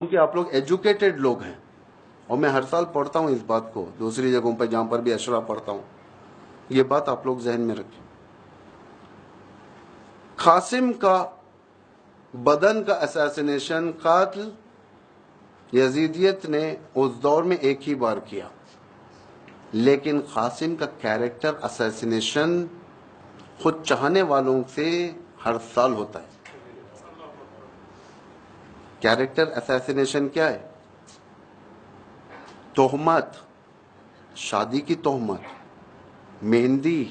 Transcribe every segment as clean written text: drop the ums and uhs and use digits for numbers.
کیونکہ آپ لوگ ایجوکیٹڈ لوگ ہیں، اور میں ہر سال پڑھتا ہوں اس بات کو دوسری جگہوں پہ جہاں پر بھی اشرا پڑھتا ہوں، یہ بات آپ لوگ ذہن میں رکھیں۔ قاسم کا بدن کا اساسینیشن، قتل یزیدیت نے اس دور میں ایک ہی بار کیا، لیکن قاسم کا کیریکٹر اساسینیشن خود چاہنے والوں سے ہر سال ہوتا ہے۔ کیریکٹر اساسینیشن کیا ہے؟ تہمت، شادی کی تہمت، مہندی،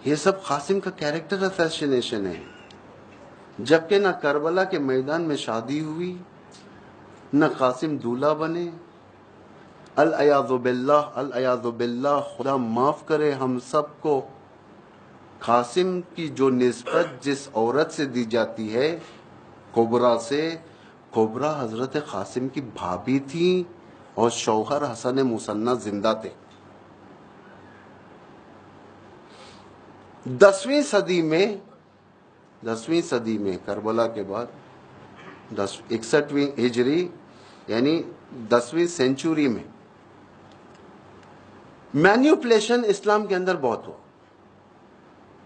یہ سب قاسم کا کیریکٹر اساسینیشن ہے۔ جبکہ نہ کربلا کے میدان میں شادی ہوئی، نہ قاسم دولہا بنے۔ العیاذ باللہ، العیاذ باللہ، خدا معاف کرے ہم سب کو۔ قاسم کی جو نسبت جس عورت سے دی جاتی ہے، کبرا سے، کبرا حضرت قاسم کی بھابھی تھی اور شوہر حسن مثنیٰ زندہ تھے۔ 10ویں صدی میں کربلا کے بعد 61ویں ہجری یعنی 10ویں سینچوری میں مینیپولیشن اسلام کے اندر بہت ہوا،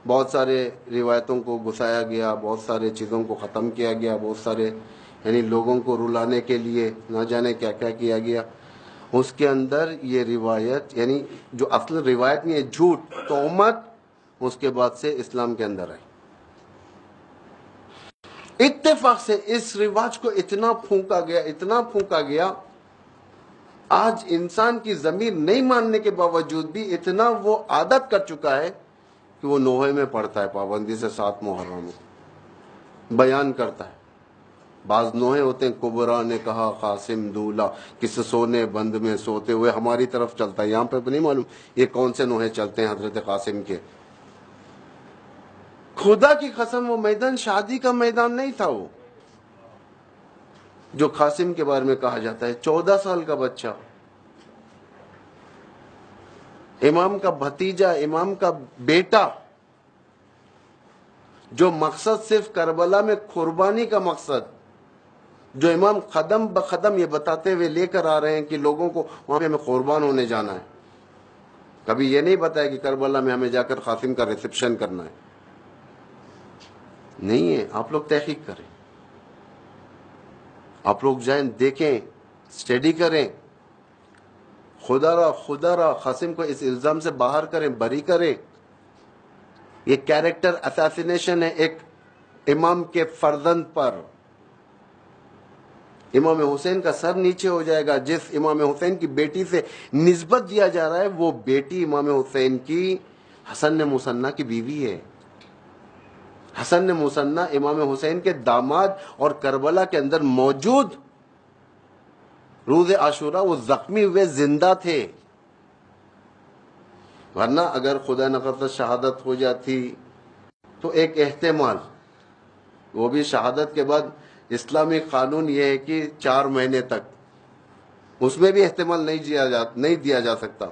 بہت سارے روایتوں کو گھسایا گیا، بہت سارے چیزوں کو ختم کیا گیا، بہت سارے یعنی لوگوں کو رلانے کے لیے نہ جانے کیا کیا کیا گیا۔ اس کے اندر یہ روایت یعنی جو اصل روایت نہیں ہے، جھوٹ، تہمت، اس کے بعد سے اسلام کے اندر آئی۔ اتفاق سے اس رواج کو اتنا پھونکا گیا، آج انسان کی ضمیر نہیں ماننے کے باوجود بھی اتنا وہ عادت کر چکا ہے کہ وہ نوحے میں پڑھتا ہے پابندی سے 7 محرم بیان کرتا ہے۔ بعض نوحے ہوتے ہیں، کبرا نے کہا قاسم دولہا، کس سونے بند میں سوتے ہوئے، ہماری طرف چلتا ہے۔ یہاں پہ نہیں معلوم یہ کون سے نوحے چلتے ہیں حضرت قاسم کے۔ خدا کی قسم وہ میدان شادی کا میدان نہیں تھا، وہ جو قاسم کے بارے میں کہا جاتا ہے۔ 14 سال کا بچہ، امام کا بھتیجا، امام کا بیٹا، جو مقصد صرف کربلا میں قربانی کا مقصد، جو امام قدم بقدم یہ بتاتے ہوئے لے کر آ رہے ہیں کہ لوگوں کو وہاں پہ ہمیں قربان ہونے جانا ہے۔ کبھی یہ نہیں بتایا کہ کربلا میں ہمیں جا کر قاسم کا ریسپشن کرنا ہے، نہیں ہے۔ آپ لوگ تحقیق کریں، آپ لوگ جائیں، دیکھیں، اسٹڈی کریں، خدا را قاسم کو اس الزام سے باہر کریں، بری کریں۔ یہ کیریکٹر اساسینیشن ہے ایک امام کے فرزند پر۔ امام حسین کا سر نیچے ہو جائے گا۔ جس امام حسین کی بیٹی سے نسبت دیا جا رہا ہے، وہ بیٹی امام حسین کی حسن مثنیٰ کی بیوی ہے۔ حسن مثنیٰ امام حسین کے داماد، اور کربلا کے اندر موجود روز عاشورہ وہ زخمی ہوئے زندہ تھے۔ ورنہ اگر خدا نخواستہ شہادت ہو جاتی تو ایک احتمال، وہ بھی شہادت کے بعد اسلامی قانون یہ ہے کہ 4 مہینے تک، اس میں بھی احتمال نہیں دیا جا سکتا۔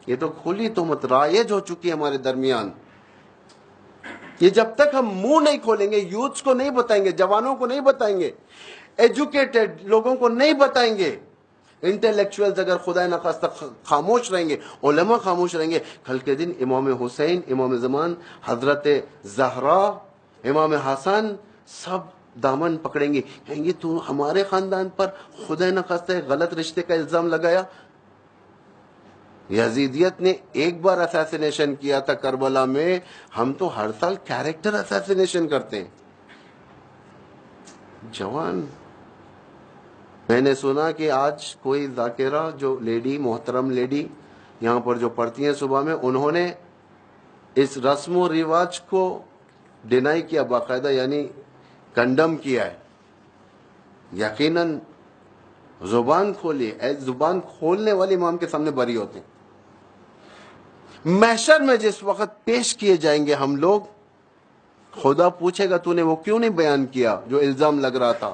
یہ تو کھلی تہمت رائج ہو چکی ہے ہمارے درمیان۔ یہ جب تک ہم منہ نہیں کھولیں گے، یوتھس کو نہیں بتائیں گے، جوانوں کو نہیں بتائیں گے، ایجوکیٹڈ لوگوں کو نہیں بتائیں گے، انٹلیکچوئلز اگر خدا نخواستہ خاموش رہیں گے، علماء خاموش رہیں گے، کل کے دن امام حسین، امام زمان، حضرت زہرا، امام حسن سب دامن پکڑیں گے، کہیں گے تو ہمارے خاندان پر خدا نخواستہ غلط رشتے کا الزام لگایا۔ یزیدیت نے ایک بار اساسینیشن کیا تھا کربلا میں، ہم تو ہر سال کیریکٹر اساسینیشن کرتے ہیں۔ جوان، میں نے سنا کہ آج کوئی ذاکرہ جو لیڈی، محترم لیڈی یہاں پر جو پڑھتی ہیں صبح میں، انہوں نے اس رسم و رواج کو ڈینائی کیا باقاعدہ، یعنی کنڈم کیا ہے۔ یقیناً زبان کھولی، زبان کھولنے والے امام کے سامنے بری ہوتے ہیں۔ محشر میں جس وقت پیش کیے جائیں گے ہم لوگ، خدا پوچھے گا تو نے وہ کیوں نہیں بیان کیا جو الزام لگ رہا تھا؟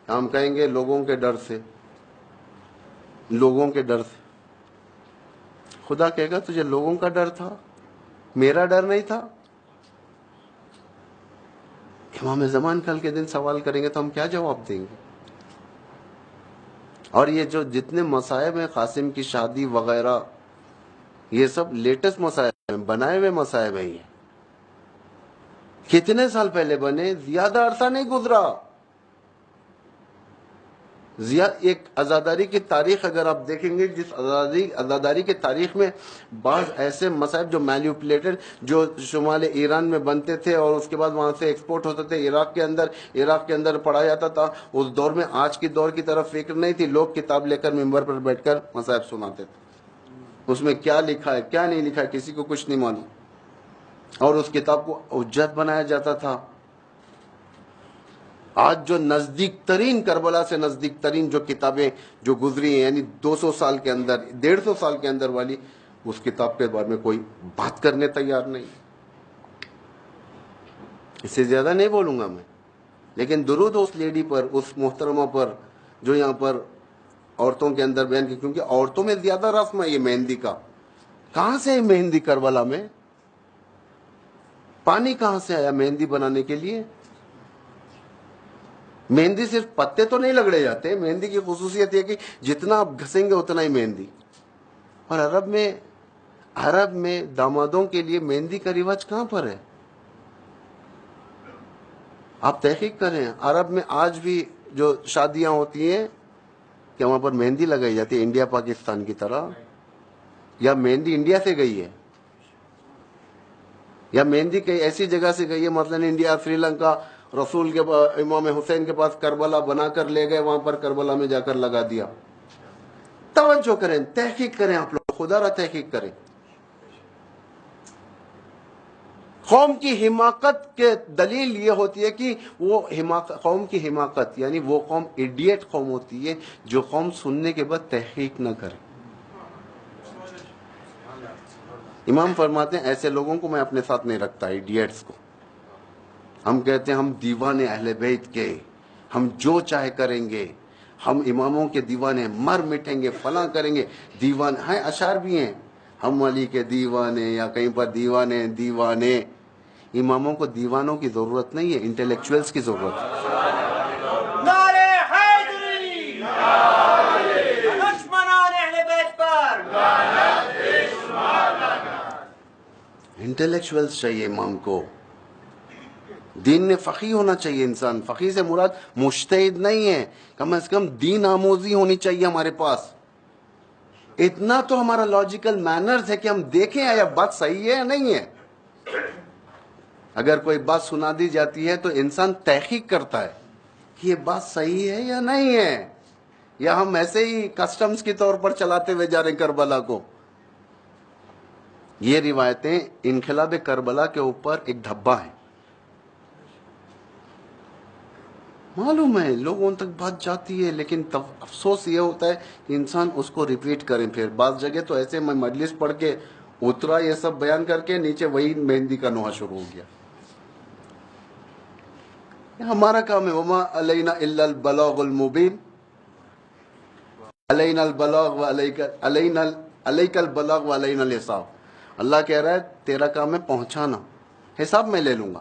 ہم کہیں گے لوگوں کے ڈر سے، لوگوں کے ڈر سے۔ خدا کہے گا تجھے لوگوں کا ڈر تھا، میرا ڈر نہیں تھا؟ امام زمان کل کے دن سوال کریں گے تو ہم کیا جواب دیں گے؟ اور یہ جو جتنے مصائب ہیں قاسم کی شادی وغیرہ، یہ سب لیٹسٹ مصائب ہیں، بنائے ہوئے مصائب ہیں. یہ کتنے سال پہلے بنے، زیادہ عرصہ نہیں گزرا. ایک عزاداری کی تاریخ اگر آپ دیکھیں گے، جس عزاداری کی تاریخ میں بعض ایسے مصائب جو مینیپولیٹڈ، جو شمال ایران میں بنتے تھے اور اس کے بعد وہاں سے ایکسپورٹ ہوتے تھے عراق کے اندر پڑھا جاتا تھا. اس دور میں آج کی دور کی طرف فکر نہیں تھی. لوگ کتاب لے کر ممبر پر بیٹھ کر مصائب سناتے تھے. اس میں کیا لکھا ہے کیا نہیں لکھا ہے کسی کو کچھ نہیں معلوم، اور اس کتاب کو حجت بنایا جاتا تھا. آج جو نزدیک ترین، کربلا سے نزدیک ترین جو کتابیں جو گزری ہیں، یعنی 200 سال کے اندر، 150 سال کے اندر والی، اس کتاب کے بارے میں کوئی بات کرنے تیار نہیں. اس سے زیادہ نہیں بولوں گا میں، لیکن درود اس لیڈی پر، اس محترمہ پر جو یہاں پر عورتوں کے اندر بیان کی، کیونکہ عورتوں میں زیادہ رسم ہے یہ مہندی کا. کہاں سے ہے مہندی کربلا میں؟ پانی کہاں سے آیا مہندی بنانے کے لیے؟ مہندی صرف پتے تو نہیں لگڑے جاتے. مہندی کی خصوصیت یہ کہ جتنا آپ گھسیں گے اتنا ہی مہندی. اور عرب میں دامادوں کے لیے مہندی کا رواج کہاں پر ہے؟ آپ تحقیق کریں. عرب میں آج بھی جو شادیاں ہوتی ہیں کہ وہاں پر مہندی لگائی جاتی ہے انڈیا پاکستان کی طرح، یا مہندی انڈیا سے گئی ہے، یا مہندی کئی ایسی جگہ سے گئی ہے، مثلا انڈیا، سری لنکا، رسول کے امام حسین کے پاس کربلا بنا کر لے گئے، وہاں پر کربلا میں جا کر لگا دیا. توجہ کریں، تحقیق کریں، آپ لوگ خدا را تحقیق کریں. قوم کی حماقت کے دلیل یہ ہوتی ہے کہ وہ قوم کی حماقت، یعنی وہ قوم ایڈیٹ قوم ہوتی ہے جو قوم سننے کے بعد تحقیق نہ کرے. امام فرماتے ہیں ایسے لوگوں کو میں اپنے ساتھ نہیں رکھتا، ایڈیٹس کو. ہم کہتے ہیں ہم دیوانے اہل بیت کے، ہم جو چاہے کریں گے، ہم اماموں کے دیوانے، مر مٹیں گے، فلاں کریں گے. دیوان ہیں، اشعار بھی ہیں، ہم علی کے دیوانے، یا کہیں پر دیوانے. اماموں کو دیوانوں کی ضرورت نہیں ہے، انٹلیکچوئلز کی ضرورت ہے. نعرے حیدری، دشمنان اہل بیت پر، انٹلیکچوئلز چاہیے امام کو. دین میں فقیہ ہونا چاہیے انسان. فقیہ سے مراد مجتہد نہیں ہے، کم از کم دین آموزی ہونی چاہیے ہمارے پاس. اتنا تو ہمارا لاجیکل مینرز ہے کہ ہم دیکھیں آیا بات صحیح ہے یا نہیں ہے. اگر کوئی بات سنا دی جاتی ہے تو انسان تحقیق کرتا ہے کہ یہ بات صحیح ہے یا نہیں ہے، یا ہم ایسے ہی کسٹمز کی طور پر چلاتے ہوئے جا رہے ہیں کربلا کو. یہ روایتیں انقلاب کربلا کے اوپر ایک دھبا ہے. معلوم ہے لوگوں تک بات جاتی ہے، لیکن افسوس یہ ہوتا ہے کہ انسان اس کو ریپیٹ کریں. پھر بعض جگہ تو ایسے میں مجلس پڑھ کے اترا یہ سب بیان کر کے، نیچے وہی مہندی کا نوحہ شروع ہو گیا. ہمارا کام ہے وما علینا الا البلاغ المبین، علینا البلاغ و علیک البلاغ و علینا الحساب. اللہ کہہ رہا ہے تیرا کام ہے پہنچانا، حساب میں لے لوں گا.